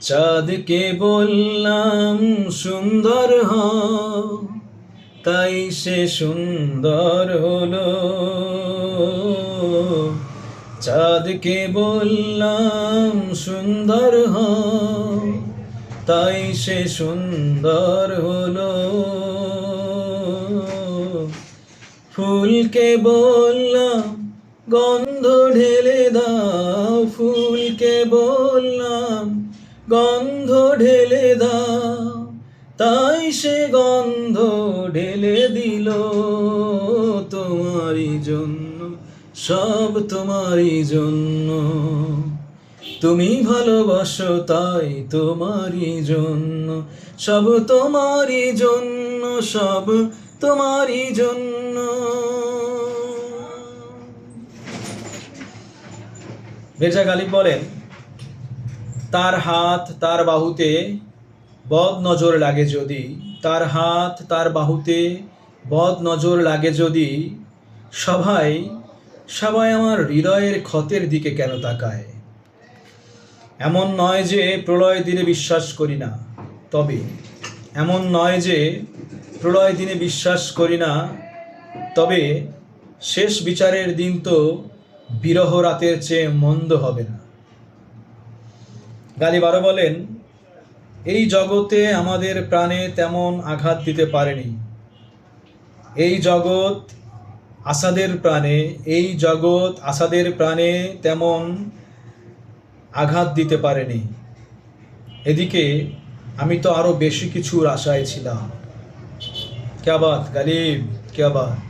চাঁদকে বললাম সুন্দর হও, তাই সে সুন্দর হলো। চাঁদকে বললাম সুন্দর হও, তাই সে সুন্দর হলো। ফুলকে বললাম গন্ধ ঢেলে দাও, ফুলকে বললাম গন্ধ ঢেলে দাও, তাই সে গন্ধ ঢেলে দিল। তোমারই জন্য, সব তোমারই জন্য, তুমি ভালোবাসো তাই তোমারই জন্য, সব তোমারই জন্য, সব তোমারই জন্য। মির্জা গালিব বলেন, তার হাত তার বাহুতে বদ নজর লাগে যদি, তার হাত তার বাহুতে বদ নজর লাগে যদি, সবাই সবাই আমার হৃদয়ের ক্ষতের দিকে কেন তাকায়? এমন নয় যে প্রলয় দিনে বিশ্বাস করি না, তবে এমন নয় যে প্রলয় দিনে বিশ্বাস করি না, তবে শেষ বিচারের দিন তো বিরহ রাতের চেয়ে মন্দ হবে না। গালিব আরো বলেন, এই জগতে আমাদের প্রাণে তেমন আঘাত দিতে পারেনি, এই জগৎ আসাদের প্রাণে, এই জগৎ আসাদের প্রাণে তেমন আঘাত দিতে পারেনি। এদিকে আমি তো আরো বেশি কিছুর আশায় ছিলাম। ক্যা বাত গালিব, ক্যা বাত।